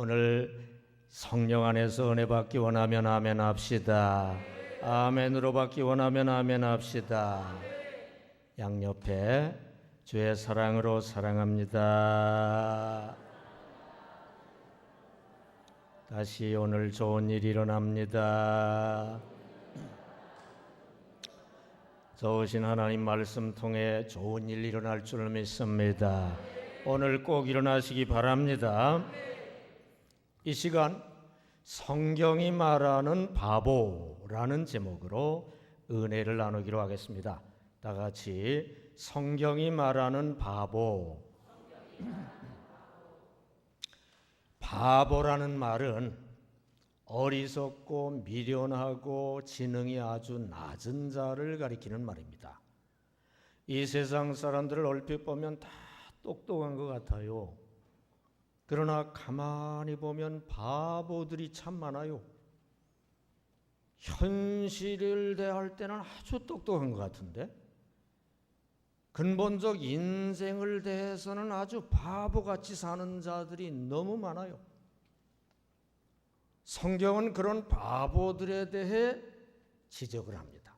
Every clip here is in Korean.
오늘 성령 안에서 은혜 받기 원하면 아멘 합시다. 아멘으로 받기 원하면 아멘 합시다. 양옆에 주의 사랑으로 사랑합니다. 다시 오늘 좋은 일이 일어납니다. 좋으신 하나님 말씀 통해 좋은 일 일어날 줄 믿습니다. 오늘 꼭 일어나시기 바랍니다. 이 시간 성경이 말하는 바보라는 제목으로 은혜를 나누기로 하겠습니다. 다 같이 성경이 말하는 바보. 바보라는 말은 어리석고 미련하고 지능이 아주 낮은 자를 가리키는 말입니다. 이 세상 사람들을 얼핏 보면 다 똑똑한 것 같아요. 그러나 가만히 보면 바보들이 참 많아요. 현실을 대할 때는 아주 똑똑한 것 같은데 근본적 인생을 대해서는 아주 바보같이 사는 자들이 너무 많아요. 성경은 그런 바보들에 대해 지적을 합니다.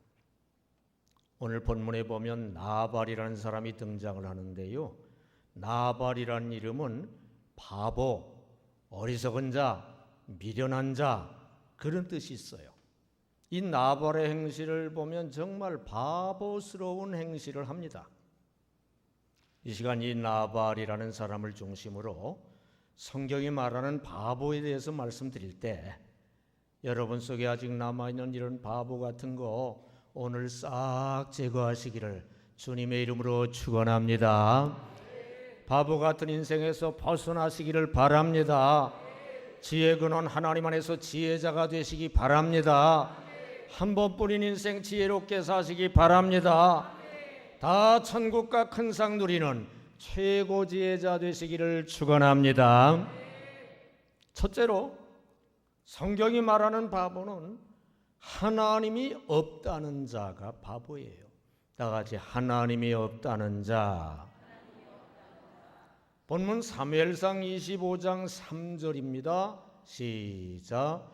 오늘 본문에 보면 나발이라는 사람이 등장을 하는데요. 나발이라는 이름은 바보, 어리석은 자, 미련한 자 그런 뜻이 있어요. 이 나발의 행실을 보면 정말 바보스러운 행실을 합니다. 이 시간 이 나발이라는 사람을 중심으로 성경이 말하는 바보에 대해서 말씀드릴 때 여러분 속에 아직 남아있는 이런 바보 같은 거 오늘 싹 제거하시기를 주님의 이름으로 축원합니다. 바보 같은 인생에서 벗어나시기를 바랍니다. 지혜 근원 하나님 안에서 지혜자가 되시기 바랍니다. 한 번뿐인 인생 지혜롭게 사시기 바랍니다. 다 천국과 큰 상 누리는 최고 지혜자 되시기를 축원합니다. 첫째로 성경이 말하는 바보는 하나님이 없다는 자가 바보예요. 다 같이 하나님이 없다는 자. 본문 사무엘상 25장 3절입니다. 시작.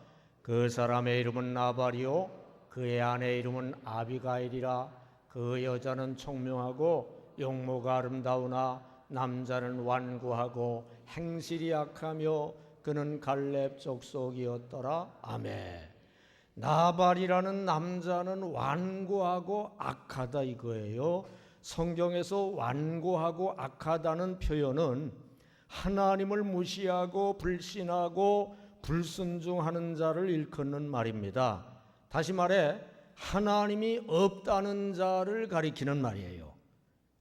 그 사람의 이름은 나발이요 그의 아내의 이름은 아비가일이라. 그 여자는 총명하고 용모가 아름다우나 남자는 완고하고 행실이 약하며 그는 갈렙 족속이었더라. 아멘. 나발이라는 남자는 완고하고 악하다 이거예요. 성경에서 완고하고 악하다는 표현은 하나님을 무시하고 불신하고 불순종하는 자를 일컫는 말입니다. 다시 말해 하나님이 없다는 자를 가리키는 말이에요.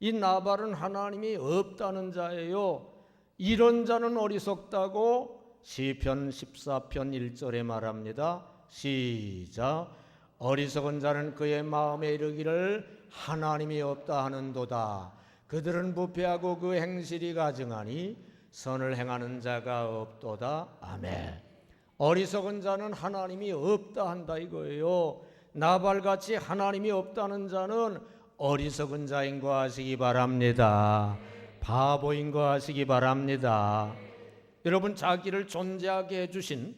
이 나발은 하나님이 없다는 자예요. 이런 자는 어리석다고 시편 14편 1절에 말합니다. 시작. 어리석은 자는 그의 마음에 이르기를 하나님이 없다 하는도다. 그들은 부패하고 그 행실이 가증하니 선을 행하는 자가 없도다. 아멘. 어리석은 자는 하나님이 없다 한다 이거예요. 나발같이 하나님이 없다는 자는 어리석은 자인 거 아시기 바랍니다. 바보인 거 아시기 바랍니다. 여러분 자기를 존재하게 해주신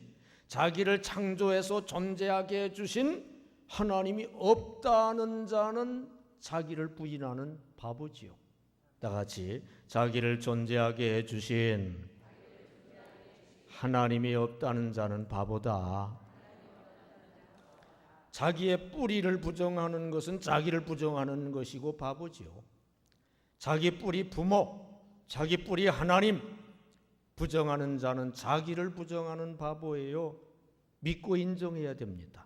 자기를 창조해서 존재하게 해주신 하나님이 없다는 자는 자기를 부인하는 바보지요. 다 같이 자기를 존재하게 해주신 하나님이 없다는 자는 바보다. 자기의 뿌리를 부정하는 것은 자기를 부정하는 것이고 바보지요. 자기 뿌리 부모, 자기 뿌리 하나님 부정하는 자는 자기를 부정하는 바보예요. 믿고 인정해야 됩니다.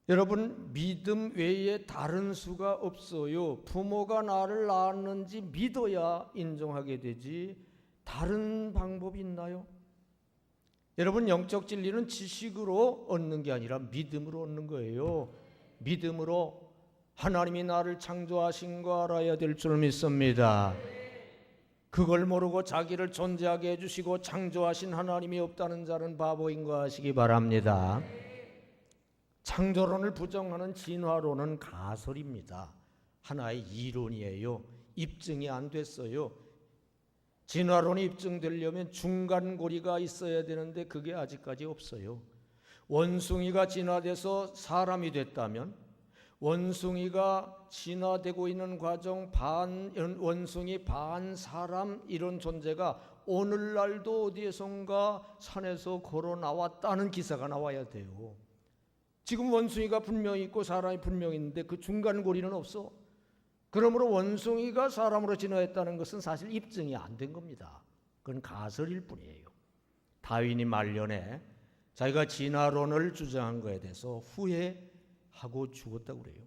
여러분 믿음 외에 다른 수가 없어요. 부모가 나를 낳았는지 믿어야 인정하게 되지 다른 방법이 있나요? 여러분 영적 진리는 지식으로 얻는 게 아니라 믿음으로 얻는 거예요. 믿음으로 하나님이 나를 창조하신 거 알아야 될 줄 믿습니다. 그걸 모르고 자기를 존재하게 해주시고 창조하신 하나님이 없다는 자는 바보인 거 아시기 바랍니다. 창조론을 부정하는 진화론은 가설입니다. 하나의 이론이에요. 입증이 안 됐어요. 진화론이 입증되려면 중간고리가 있어야 되는데 그게 아직까지 없어요. 원숭이가 진화돼서 사람이 됐다면 원숭이가 진화되고 있는 과정 반 원숭이 반 사람 이런 존재가 오늘날도 어디에선가 산에서 걸어 나왔다는 기사가 나와야 돼요. 지금 원숭이가 분명히 있고 사람이 분명히 있는데 그 중간고리는 없어. 그러므로 원숭이가 사람으로 진화했다는 것은 사실 입증이 안 된 겁니다. 그건 가설일 뿐이에요. 다윈이 말년에 자기가 진화론을 주장한 것에 대해서 후회하고 죽었다고 그래요.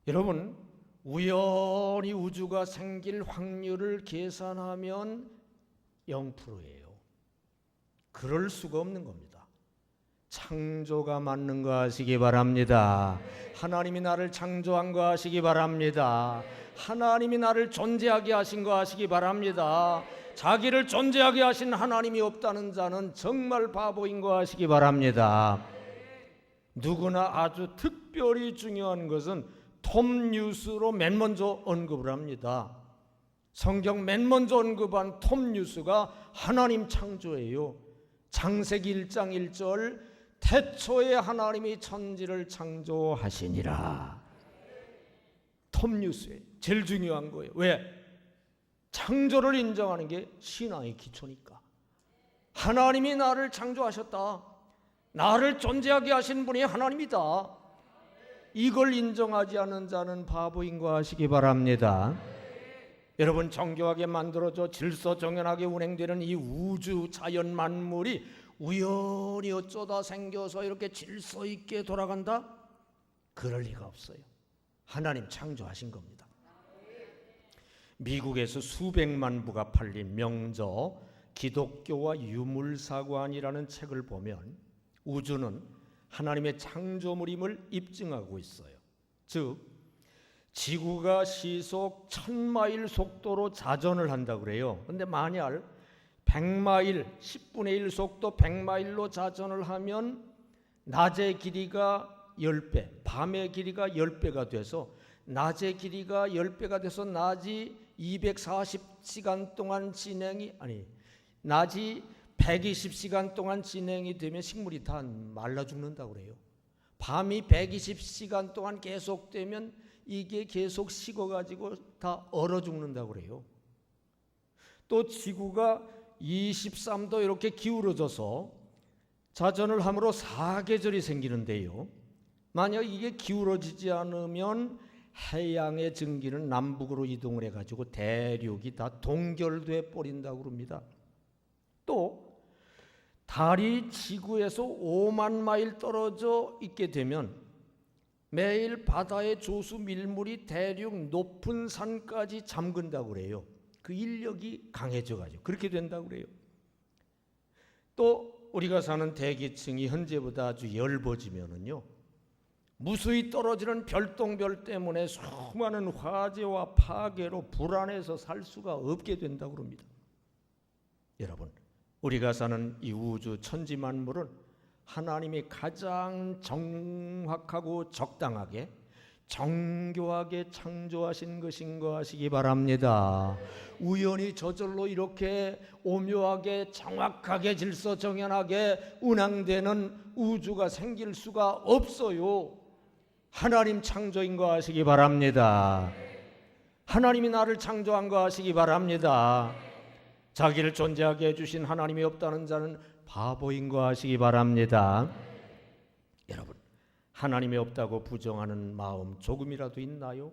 여러분, 우연히 우주가 생길 확률을 계산하면 0%예요. 그럴 수가 없는 겁니다. 창조가 맞는 거 하시기 바랍니다. 하나님이 나를 창조한 거 하시기 바랍니다. 하나님이 나를 존재하게 하신 거 하시기 바랍니다. 자기를 존재하게 하신 하나님이 없다는 자는 정말 바보인 거 하시기 바랍니다. 누구나 아주 특별히 중요한 것은 톰 뉴스로 맨 먼저 언급을 합니다. 성경 맨 먼저 언급한 톰 뉴스가 하나님 창조예요. 창세기 1장 1절 태초에 하나님이 천지를 창조하시니라. 톰 뉴스예요. 제일 중요한 거예요. 왜? 창조를 인정하는 게 신앙의 기초니까. 하나님이 나를 창조하셨다. 나를 존재하게 하신 분이 하나님이다. 이걸 인정하지 않는 자는 바보인 거 아시기 바랍니다. 여러분, 정교하게 만들어져 질서정연하게 운행되는 이 우주 자연 만물이 우연히 어쩌다 생겨서 이렇게 질서 있게 돌아간다? 그럴 리가 없어요. 하나님 창조하신 겁니다. 미국에서 수백만 부가 팔린 명저 기독교와 유물사관이라는 책을 보면 우주는 하나님의 창조물임을 입증하고 있어요. 즉 지구가 시속 1000마일 속도로 자전을 한다고 그래요. 그런데 만약 100마일, 10분의 1 속도 100마일로 자전을 하면 낮의 길이가 10배, 밤의 길이가 10배가 돼서 낮의 길이가 10배가 돼서 낮이 240시간 동안 낮이 120시간 동안 진행이 되면 식물이 다 말라 죽는다고 그래요. 밤이 120시간 동안 계속되면 이게 계속 식어가지고 다 얼어 죽는다고 그래요. 또 지구가 23도 이렇게 기울어져서 자전을 함으로 사계절이 생기는데요. 만약 이게 기울어지지 않으면 해양의 증기는 남북으로 이동을 해가지고 대륙이 다 동결돼 버린다고 그럽니다. 또 달이 지구에서 5만 마일 떨어져 있게 되면 매일 바다의 조수 밀물이 대륙 높은 산까지 잠근다고 그래요. 그 인력이 강해져가지고 그렇게 된다고 그래요. 또 우리가 사는 대기층이 현재보다 아주 엷어지면은요, 무수히 떨어지는 별똥별 때문에 수많은 화재와 파괴로 불안해서 살 수가 없게 된다고 합니다. 여러분, 우리가 사는 이 우주 천지 만물은 하나님이 가장 정확하고 적당하게 정교하게 창조하신 것인 거 아시기 바랍니다. 우연히 저절로 이렇게 오묘하게 정확하게 질서정연하게 운항되는 우주가 생길 수가 없어요. 하나님 창조인 거 아시기 바랍니다. 하나님이 나를 창조한 거 아시기 바랍니다. 자기를 존재하게 해주신 하나님이 없다는 자는 바보인 거 아시기 바랍니다. 여러분, 하나님이 없다고 부정하는 마음 조금이라도 있나요?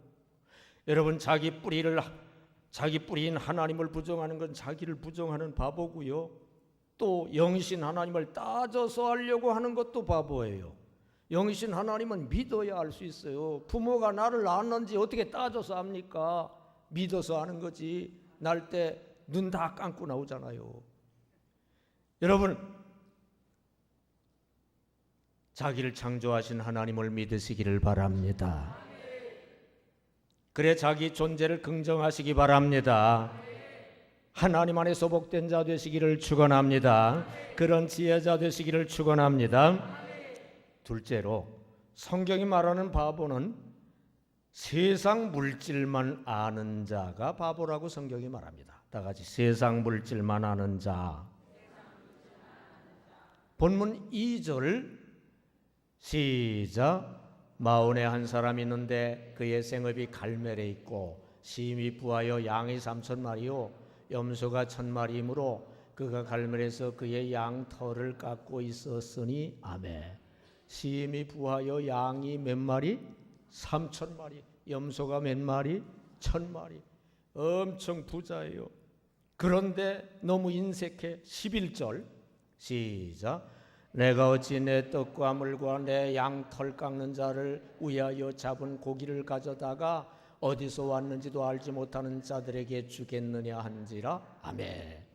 여러분, 자기 뿌리인 하나님을 부정하는 건 자기를 부정하는 바보고요. 또 영이신 하나님을 따져서 하려고 하는 것도 바보예요. 영이신 하나님은 믿어야 알 수 있어요. 부모가 나를 낳았는지 어떻게 따져서 합니까? 믿어서 하는 거지. 날 때 눈 다 감고 나오잖아요. 여러분, 자기를 창조하신 하나님을 믿으시기를 바랍니다. 그래 자기 존재를 긍정하시기 바랍니다. 하나님 안에서 복된 자 되시기를 축원합니다. 그런 지혜자 되시기를 축원합니다. 둘째로, 성경이 말하는 바보는 세상 물질만 아는 자가 바보라고 성경이 말합니다. 다 같이 세상 물질만 아는 자. 본문 2절 시작. 마온에 한 사람이 있는데 그의 생업이 갈멜에 있고 심히 부하여 양이 3,000마리요 염소가 1,000마리이므로 그가 갈멜에서 그의 양 털을 깎고 있었으니. 아멘. 심히 부하여 양이 몇 마리? 3,000마리. 염소가 몇 마리? 1,000마리. 엄청 부자예요. 그런데 너무 인색해. 11절 시작. 내가 어찌 내 떡과 물과 내 양털 깎는 자를 위하여 잡은 고기를 가져다가 어디서 왔는지도 알지 못하는 자들에게 주겠느냐 한지라. 아멘.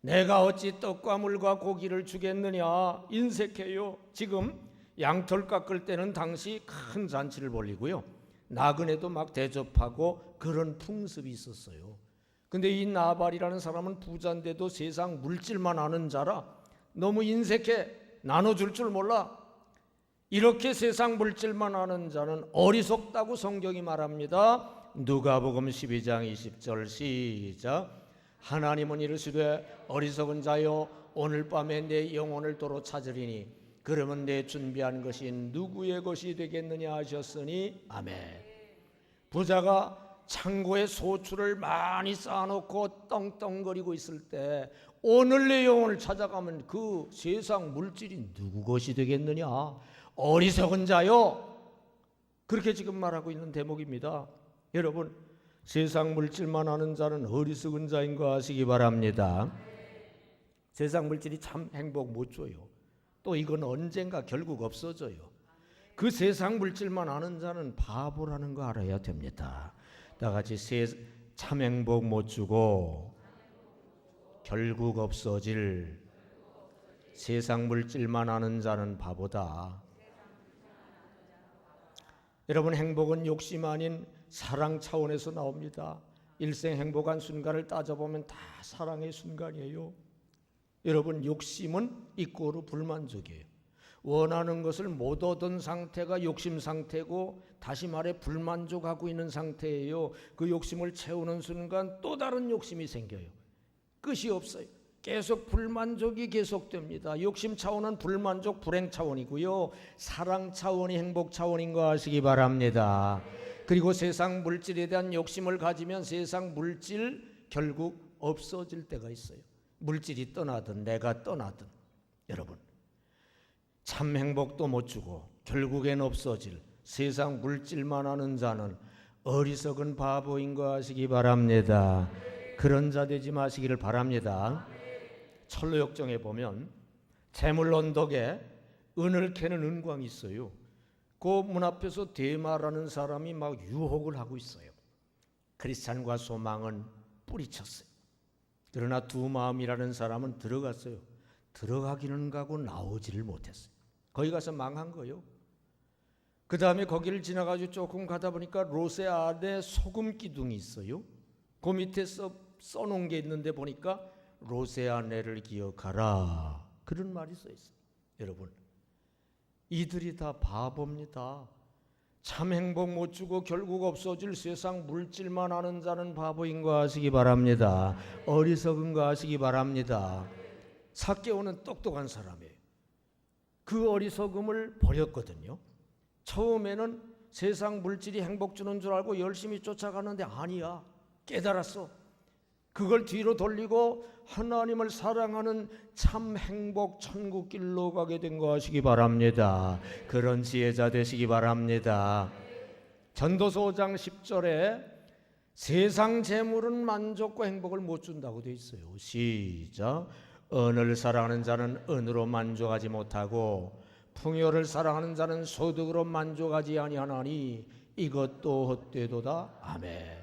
내가 어찌 떡과 물과 고기를 주겠느냐. 인색해요. 지금 양털 깎을 때는 당시 큰 잔치를 벌이고요, 나그네도 막 대접하고 그런 풍습이 있었어요. 근데 이 나발이라는 사람은 부자인데도 세상 물질만 아는 자라 너무 인색해. 나눠줄 줄 몰라. 이렇게 세상 물질만 아는 자는 어리석다고 성경이 말합니다. 누가복음 12장 20절 시작. 하나님은 이르시되 어리석은 자여 오늘 밤에 내 영혼을 도로 찾으리니 그러면 내 준비한 것이 누구의 것이 되겠느냐 하셨으니. 아멘. 부자가 창고에 소출을 많이 쌓아놓고 떵떵거리고 있을 때 오늘 내 영혼을 찾아가면 그 세상 물질이 누구 것이 되겠느냐. 어리석은 자요. 그렇게 지금 말하고 있는 대목입니다. 여러분, 세상 물질만 아는 자는 어리석은 자인 거 아시기 바랍니다. 세상 물질이 참 행복 못 줘요. 또 이건 언젠가 결국 없어져요. 그 세상 물질만 아는 자는 바보라는 거 알아야 됩니다. 다 같이 참 행복 못 주고 결국 없어질 세상 물질만 아는 자는 바보다. 여러분, 행복은 욕심 아닌 사랑 차원에서 나옵니다. 일생 행복한 순간을 따져보면 다 사랑의 순간이에요. 여러분, 욕심은 이꼬르 불만족이에요. 원하는 것을 못 얻은 상태가 욕심 상태고, 다시 말해 불만족하고 있는 상태예요. 그 욕심을 채우는 순간 또 다른 욕심이 생겨요. 끝이 없어요. 계속 불만족이 계속됩니다. 욕심 차원은 불만족, 불행 차원이고요, 사랑 차원이 행복 차원인 거 아시기 바랍니다. 그리고 세상 물질에 대한 욕심을 가지면 세상 물질 결국 없어질 때가 있어요. 물질이 떠나든 내가 떠나든. 여러분, 참 행복도 못 주고 결국엔 없어질 세상 물질만 아는 자는 어리석은 바보인 거 아시기 바랍니다. 그런 자 되지 마시기를 바랍니다. 철로역정에 보면 재물 언덕에 은을 캐는 은광이 있어요. 그 문 앞에서 대마라는 사람이 막 유혹을 하고 있어요. 크리스찬과 소망은 뿌리쳤어요. 그러나 두 마음이라는 사람은 들어갔어요. 들어가기는 가고 나오지를 못했어요. 거기 가서 망한 거예요. 그 다음에 거기를 지나가지고 조금 가다 보니까 로세 안에 소금 기둥이 있어요. 그 밑에 써놓은 게 있는데 보니까 로세아네를 기억하라, 그런 말이 써있어요. 여러분, 이들이 다 바보입니다. 참 행복 못 주고 결국 없어질 세상 물질만 아는 자는 바보인 거 아시기 바랍니다. 어리석은 거 아시기 바랍니다. 삭개오는 똑똑한 사람이에요. 그 어리석음을 버렸거든요. 처음에는 세상 물질이 행복 주는 줄 알고 열심히 쫓아가는데 아니야. 깨달았어. 그걸 뒤로 돌리고 하나님을 사랑하는 참 행복 천국길로 가게 된 거 아시기 바랍니다. 그런 지혜자 되시기 바랍니다. 전도서 5장 10절에 세상 재물은 만족과 행복을 못 준다고 되어 있어요. 시작. 은을 사랑하는 자는 은으로 만족하지 못하고 풍요를 사랑하는 자는 소득으로 만족하지 아니하나니 이것도 헛되도다. 아멘.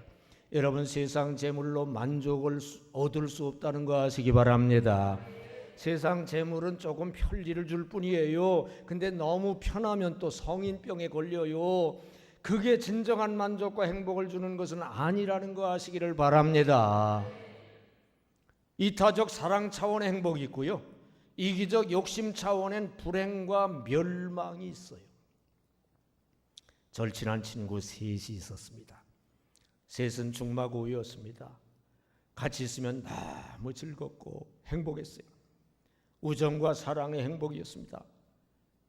여러분, 세상 재물로 만족을 얻을 수 없다는 거 아시기 바랍니다. 세상 재물은 조금 편리를 줄 뿐이에요. 근데 너무 편하면 또 성인병에 걸려요. 그게 진정한 만족과 행복을 주는 것은 아니라는 거 아시기를 바랍니다. 이타적 사랑 차원의 행복이 있고요, 이기적 욕심 차원엔 불행과 멸망이 있어요. 절친한 친구 셋이 있었습니다. 셋은 중마고우였습니다. 같이 있으면 너무 즐겁고 행복했어요. 우정과 사랑의 행복이었습니다.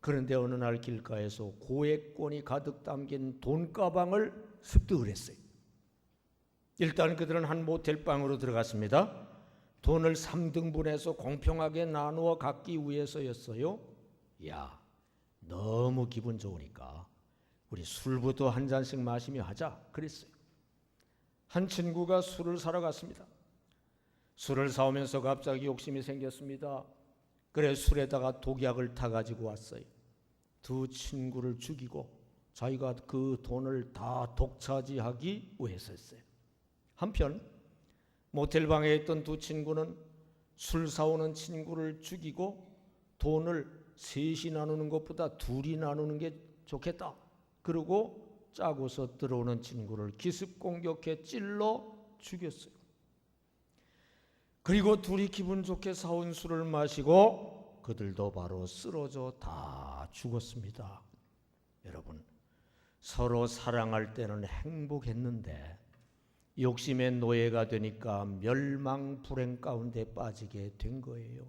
그런데 어느 날 길가에서 고액권이 가득 담긴 돈가방을 습득을 했어요. 일단 그들은 한 모텔방으로 들어갔습니다. 돈을 3등분해서 공평하게 나누어 갖기 위해서였어요. 야, 너무 기분 좋으니까 우리 술부터 한 잔씩 마시며 하자 그랬어요. 한 친구가 술을 사러 갔습니다. 술을 사오면서 갑자기 욕심이 생겼습니다. 그래 술에다가 독약을 타가지고 왔어요. 두 친구를 죽이고 자기가 그 돈을 다 독차지하기 위해서였어요. 한편 모텔방에 있던 두 친구는 술 사오는 친구를 죽이고 돈을 셋이 나누는 것보다 둘이 나누는 게 좋겠다. 그리고 짜고서 들어오는 친구를 기습 공격해 찔러 죽였어요. 그리고 둘이 기분 좋게 사온 술을 마시고 그들도 바로 쓰러져 다 죽었습니다. 여러분, 서로 사랑할 때는 행복했는데 욕심의 노예가 되니까 멸망 불행 가운데 빠지게 된 거예요.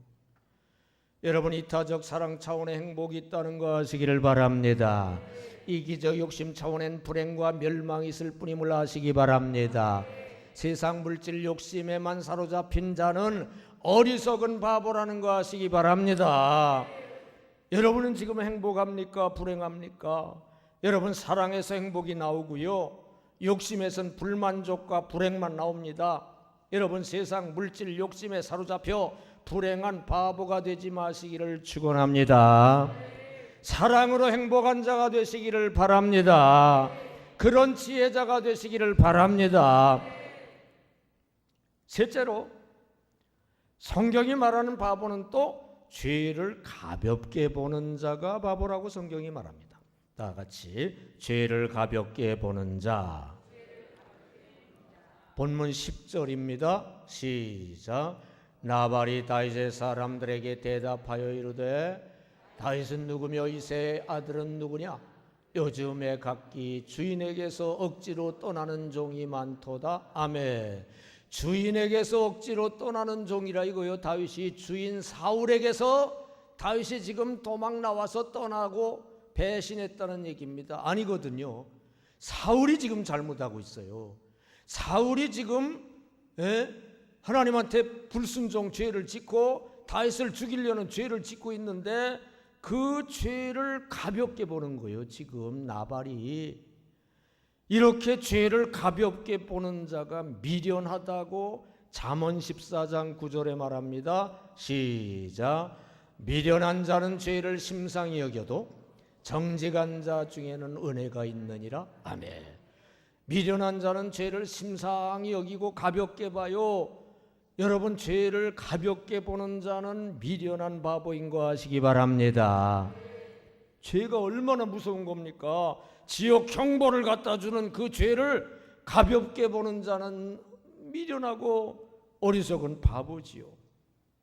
여러분, 이타적 사랑 차원의 행복이 있다는 거 아시기를 바랍니다. 이기적 욕심 차원엔 불행과 멸망이 있을 뿐임을 아시기 바랍니다. 세상 물질 욕심에만 사로잡힌 자는 어리석은 바보라는 거 아시기 바랍니다. 여러분은 지금 행복합니까? 불행합니까? 여러분, 사랑에서 행복이 나오고요, 욕심에선 불만족과 불행만 나옵니다. 여러분, 세상 물질 욕심에 사로잡혀 불행한 바보가 되지 마시기를 축원합니다. 사랑으로 행복한 자가 되시기를 바랍니다. 그런 지혜자가 되시기를 바랍니다. 셋째로, 성경이 말하는 바보는 또 죄를 가볍게 보는 자가 바보라고 성경이 말합니다. 다 같이 죄를 가볍게 보는 자. 본문 10절입니다. 시작. 나발이 다윗의 사람들에게 대답하여 이르되 다윗은 누구며 이새의 아들은 누구냐? 요즘에 각기 주인에게서 억지로 떠나는 종이 많도다. 아멘. 주인에게서 억지로 떠나는 종이라 이거요. 다윗이 주인 사울에게서 다윗이 지금 도망 나와서 떠나고 배신했다는 얘기입니다. 아니거든요. 사울이 지금 잘못하고 있어요. 사울이 지금 하나님한테 불순종 죄를 짓고 다윗을 죽이려는 죄를 짓고 있는데 그 죄를 가볍게 보는 거예요. 지금 나발이 이렇게 죄를 가볍게 보는 자가 미련하다고 잠언 14장 9절에 말합니다. 시작. 미련한 자는 죄를 심상히 여겨도 정직한 자 중에는 은혜가 있느니라. 아멘. 미련한 자는 죄를 심상히 여기고 가볍게 봐요. 여러분, 죄를 가볍게 보는 자는 미련한 바보인 거 아시기 바랍니다. 죄가 얼마나 무서운 겁니까? 지옥 형벌을 갖다 주는 그 죄를 가볍게 보는 자는 미련하고 어리석은 바보지요.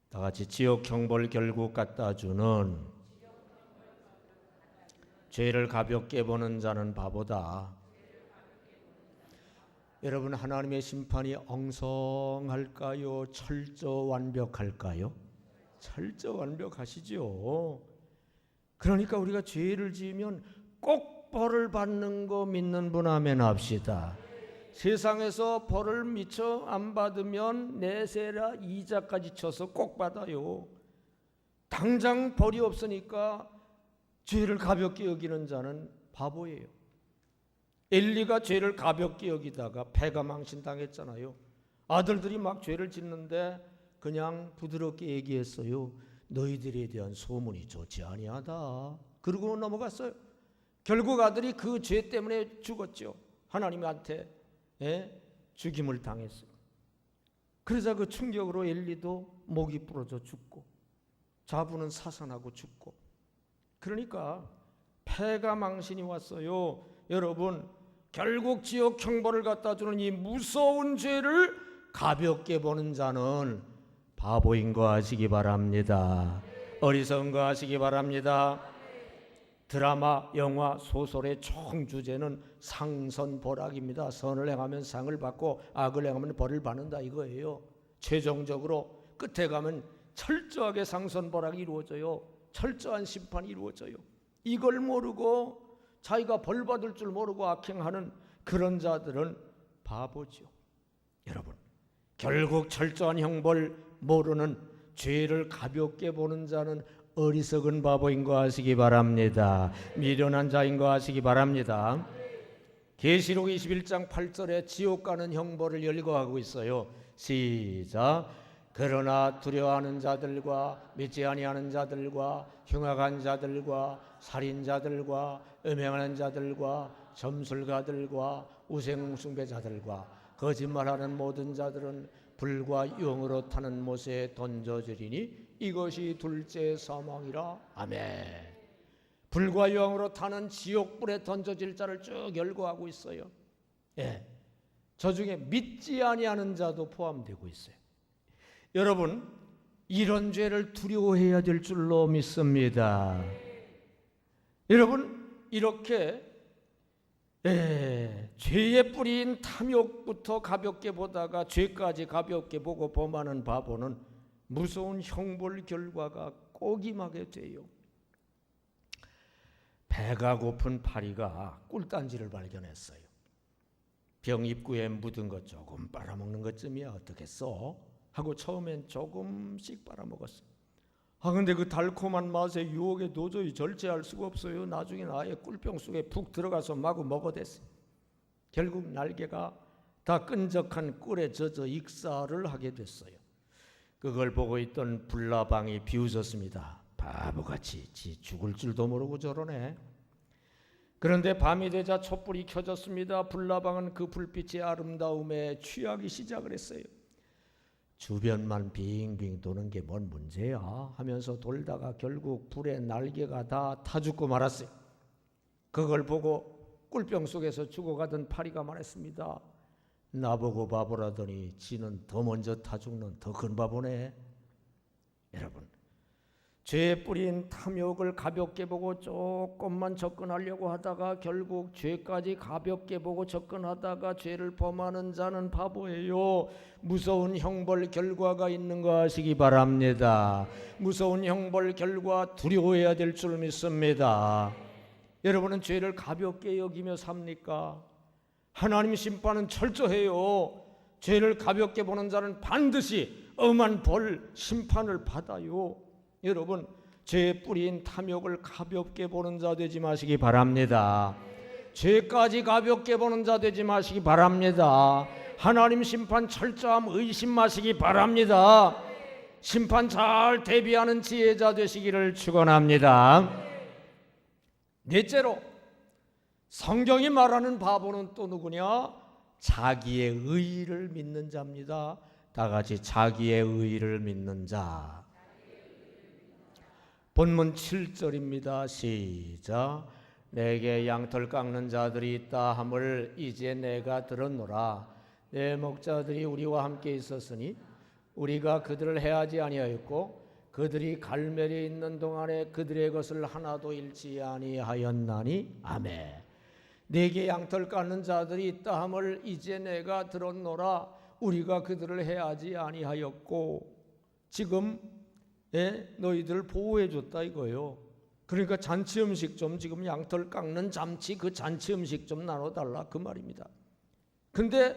다 같이 지옥 형벌 결국 갖다 주는 죄를 가볍게 보는 자는 바보다. 여러분, 하나님의 심판이 엉성할까요? 철저 완벽할까요? 철저 완벽하시죠. 그러니까 우리가 죄를 지으면 꼭 벌을 받는 거 믿는 분 아멘 합시다. 세상에서 벌을 미처 안 받으면 내세라 이자까지 쳐서 꼭 받아요. 당장 벌이 없으니까 죄를 가볍게 여기는 자는 바보예요. 엘리가 죄를 가볍게 여기다가 패가 망신당했잖아요. 아들들이 막 죄를 짓는데 그냥 부드럽게 얘기했어요. 너희들에 대한 소문이 좋지 아니하다. 그러고 넘어갔어요. 결국 아들이 그 죄 때문에 죽었죠. 하나님한테 죽임을 당했어요. 그러자 그 충격으로 엘리도 목이 부러져 죽고 자부는 사산하고 죽고. 그러니까 패가 망신이 왔어요. 여러분, 결국 지옥 형벌을 갖다 주는 이 무서운 죄를 가볍게 보는 자는 바보인 거 아시기 바랍니다. 어리석은 거 아시기 바랍니다. 드라마, 영화, 소설의 총 주제는 상선벌악입니다. 선을 행하면 상을 받고 악을 행하면 벌을 받는다 이거예요. 최종적으로 끝에 가면 철저하게 상선벌악이 이루어져요. 철저한 심판이 이루어져요. 이걸 모르고 자기가 벌 받을 줄 모르고 악행하는 그런 자들은 바보죠. 여러분, 결국 철저한 형벌 모르는 죄를 가볍게 보는 자는 어리석은 바보인 거 아시기 바랍니다. 미련한 자인 거 아시기 바랍니다. 계시록 21장 8절에 지옥 가는 형벌을 열거하고 있어요. 시작. 그러나 두려워하는 자들과 믿지 아니하는 자들과 흉악한 자들과 살인자들과 음행하는 자들과 점술가들과 우상숭배자들과 거짓말하는 모든 자들은 불과 용으로 타는 못에 던져지리니 이것이 둘째 사망이라. 아멘. 불과 용으로 타는 지옥불에 던져질 자를 쭉 열거하고 있어요. 예, 저 중에 믿지 아니하는 자도 포함되고 있어요. 여러분, 이런 죄를 두려워해야 될 줄로 믿습니다. 여러분, 이렇게 죄의 뿌리인 탐욕부터 가볍게 보다가 죄까지 가볍게 보고 범하는 바보는 무서운 형벌 결과가 꼭 임하게 돼요. 배가 고픈 파리가 꿀단지를 발견했어요. 병 입구에 묻은 것 조금 빨아먹는 것쯤이야 어떻겠어? 하고 처음엔 조금씩 빨아먹었어요. 근데 그 달콤한 맛에 유혹에 도저히 절제할 수가 없어요. 나중에는 아예 꿀병 속에 푹 들어가서 마구 먹어댔어요. 결국 날개가 다 끈적한 꿀에 젖어 익사를 하게 됐어요. 그걸 보고 있던 불나방이 비웃었습니다. 바보같이 지 죽을 줄도 모르고 저러네. 그런데 밤이 되자 촛불이 켜졌습니다. 불나방은 그 불빛의 아름다움에 취하기 시작을 했어요. 주변만 빙빙 도는 게 뭔 문제야 하면서 돌다가 결국 불에 날개가 다 타 죽고 말았어요. 그걸 보고 꿀병 속에서 죽어가던 파리가 말했습니다. 나보고 바보라더니 지는 더 먼저 타 죽는 더 큰 바보네. 여러분, 죄에 뿌린 탐욕을 가볍게 보고 조금만 접근하려고 하다가 결국 죄까지 가볍게 보고 접근하다가 죄를 범하는 자는 바보예요. 무서운 형벌 결과가 있는 거 아시기 바랍니다. 무서운 형벌 결과 두려워해야 될 줄 믿습니다. 여러분은 죄를 가볍게 여기며 삽니까? 하나님 심판은 철저해요. 죄를 가볍게 보는 자는 반드시 엄한 벌, 심판을 받아요. 여러분, 죄의 뿌리인 탐욕을 가볍게 보는 자 되지 마시기 바랍니다. 죄까지 가볍게 보는 자 되지 마시기 바랍니다. 하나님 심판 철저함 의심 마시기 바랍니다. 심판 잘 대비하는 지혜자 되시기를 축원합니다. 넷째로, 성경이 말하는 바보는 또 누구냐? 자기의 의의를 믿는 자입니다. 다 같이 자기의 의의를 믿는 자. 본문 7절입니다. 시작. 내게 양털 깎는 자들이 있다 함을 이제 내가 들었노라. 내 목자들이 우리와 함께 있었으니 우리가 그들을 해하지 아니하였고 그들이 갈멜에 있는 동안에 그들의 것을 하나도 잃지 아니하였나니. 아멘. 내게 양털 깎는 자들이 있다 함을 이제 내가 들었노라. 우리가 그들을 해하지 아니하였고, 지금 너희들 보호해 줬다 이거예요. 그러니까 잔치 음식 좀, 지금 양털 깎는 잔치, 그 잔치 음식 좀 나눠달라 그 말입니다. 근데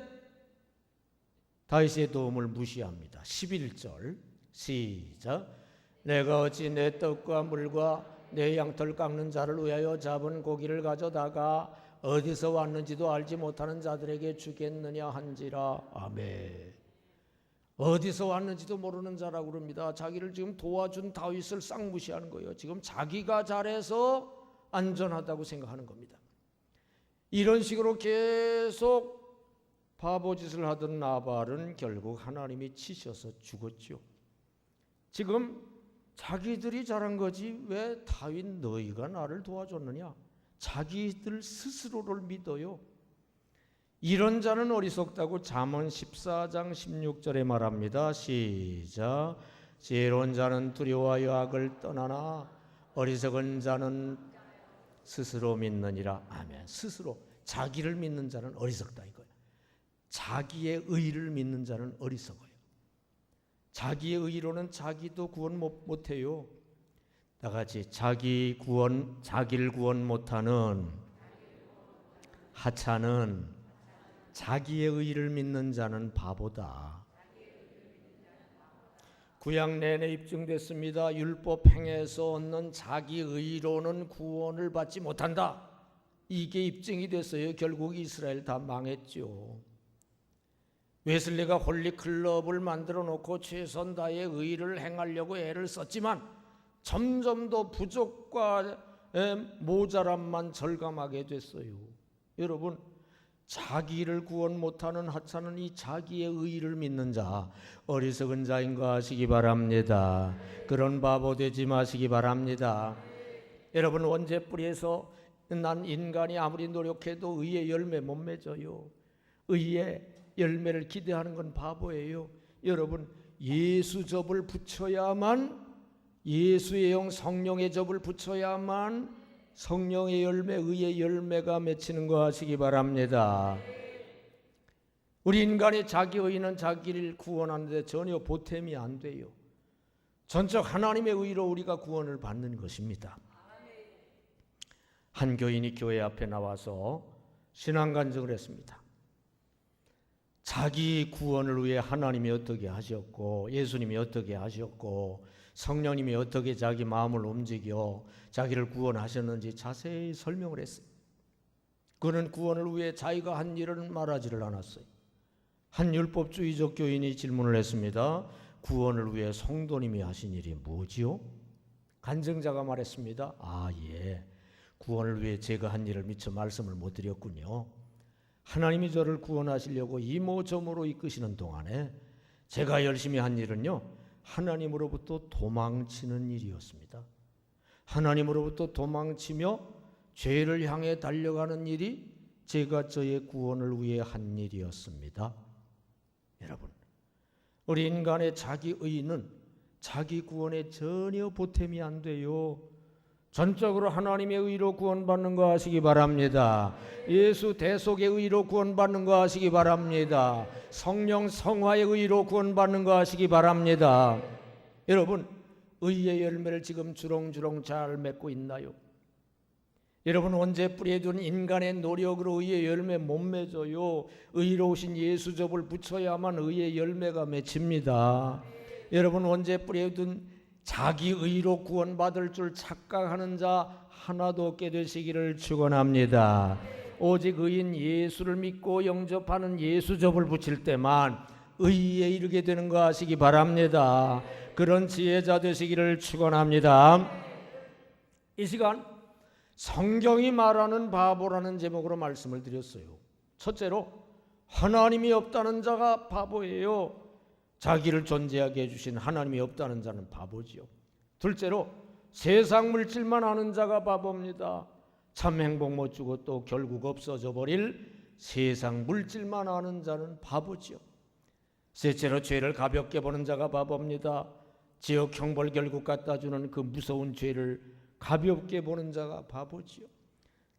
다윗의 도움을 무시합니다. 11절 시작. 내가 어찌 내 떡과 물과 내 양털 깎는 자를 위하여 잡은 고기를 가져다가 어디서 왔는지도 알지 못하는 자들에게 주겠느냐 한지라. 아멘. 어디서 왔는지도 모르는 자라고 그럽니다. 자기를 지금 도와준 다윗을 싹 무시하는 거예요. 지금 자기가 잘해서 안전하다고 생각하는 겁니다. 이런 식으로 계속 바보짓을 하던 나발은 결국 하나님이 치셔서 죽었죠. 지금 자기들이 잘한 거지 왜 다윗 너희가 나를 도와줬느냐? 자기들 스스로를 믿어요. 이런 자는 어리석다고 잠언 14장 16절에 말합니다. 시작. 지혜로운 자는 두려워하여 악을 떠나나 어리석은 자는 스스로 믿느니라. 아멘. 스스로 자기를 믿는 자는 어리석다 이거예요. 자기의 의를 믿는 자는 어리석어요. 자기의 의로는 자기도 구원 못해요. 다 같이 자기를 구원 못하는 하찮은 자기의 의를 믿는 자는 바보다. 구약 내내 입증됐습니다. 율법 행해서 얻는 자기 의로는 구원을 받지 못한다. 이게 입증이 됐어요. 결국 이스라엘 다 망했죠. 웨슬리가 홀리클럽을 만들어 놓고 최선 다해 의를 행하려고 애를 썼지만 점점 더 부족과 모자람만 절감하게 됐어요. 여러분, 자기를 구원 못하는 하찮은 이 자기의 의를 믿는 자, 어리석은 자인가 하시기 바랍니다. 그런 바보 되지 마시기 바랍니다. 여러분, 원죄뿌리에서 난 인간이 아무리 노력해도 의의 열매 못 맺어요. 의의 열매를 기대하는 건 바보예요. 여러분, 예수 접을 붙여야만, 예수의 영 성령의 접을 붙여야만 성령의 열매, 의의 열매가 맺히는 거 하시기 바랍니다. 우리 인간의 자기 의는 자기를 구원하는데 전혀 보탬이 안 돼요. 전적 하나님의 의로 우리가 구원을 받는 것입니다. 한 교인이 교회 앞에 나와서 신앙간증을 했습니다. 자기 구원을 위해 하나님이 어떻게 하셨고, 예수님이 어떻게 하셨고, 성령님이 어떻게 자기 마음을 움직여 자기를 구원하셨는지 자세히 설명을 했어요. 그는 구원을 위해 자기가 한 일은 말하지를 않았어요. 한 율법주의적 교인이 질문을 했습니다. 구원을 위해 성도님이 하신 일이 뭐지요? 간증자가 말했습니다. 예, 구원을 위해 제가 한 일을 미처 말씀을 못 드렸군요. 하나님이 저를 구원하시려고 이모저모로 이끄시는 동안에 제가 열심히 한 일은요, 하나님으로부터 도망치는 일이었습니다. 하나님으로부터 도망치며 죄를 향해 달려가는 일이 제가 저의 구원을 위해 한 일이었습니다. 여러분, 우리 인간의 자기 의는 자기 구원에 전혀 보탬이 안 돼요. 전적으로 하나님의 의로 구원받는 거 하시기 바랍니다. 예수 대속의 의로 구원받는 거 하시기 바랍니다. 성령 성화의 의로 구원받는 거 하시기 바랍니다. 여러분, 의의 열매를 지금 주렁주렁 잘 맺고 있나요? 여러분, 언제 뿌리에 둔 인간의 노력으로 의의 열매 못 맺어요. 의로우신 예수 접을 붙여야만 의의 열매가 맺힙니다. 여러분, 언제 뿌리에 둔 자기 의로 구원받을 줄 착각하는 자 하나도 없게 되시기를 축원합니다. 오직 의인 예수를 믿고 영접하는 예수 접을 붙일 때만 의에 이르게 되는 거 아시기 바랍니다. 그런 지혜자 되시기를 축원합니다. 이 시간 성경이 말하는 바보라는 제목으로 말씀을 드렸어요. 첫째로, 하나님이 없다는 자가 바보예요. 자기를 존재하게 해주신 하나님이 없다는 자는 바보지요. 둘째로, 세상 물질만 아는 자가 바보입니다. 참 행복 못 주고 또 결국 없어져 버릴 세상 물질만 아는 자는 바보지요. 셋째로, 죄를 가볍게 보는 자가 바보입니다. 지역 형벌 결국 갖다 주는 그 무서운 죄를 가볍게 보는 자가 바보지요.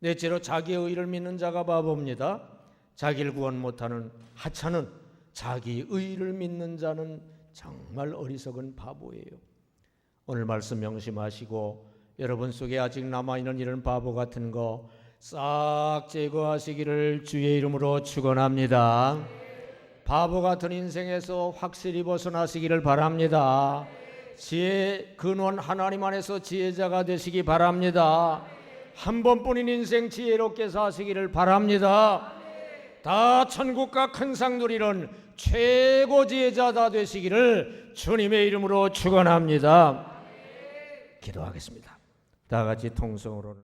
넷째로, 자기의 의를 믿는 자가 바보입니다. 자기를 구원 못하는 하찮은 자기 의를 믿는 자는 정말 어리석은 바보예요. 오늘 말씀 명심하시고 여러분 속에 아직 남아있는 이런 바보 같은 거 싹 제거하시기를 주의 이름으로 축원합니다. 바보 같은 인생에서 확실히 벗어나시기를 바랍니다. 지혜 근원 하나님 안에서 지혜자가 되시기 바랍니다. 한 번뿐인 인생 지혜롭게 사시기를 바랍니다. 다 천국과 큰 상 누리는 최고 지혜자 다 되시기를 주님의 이름으로 축원합니다. 기도하겠습니다. 다 같이 통성으로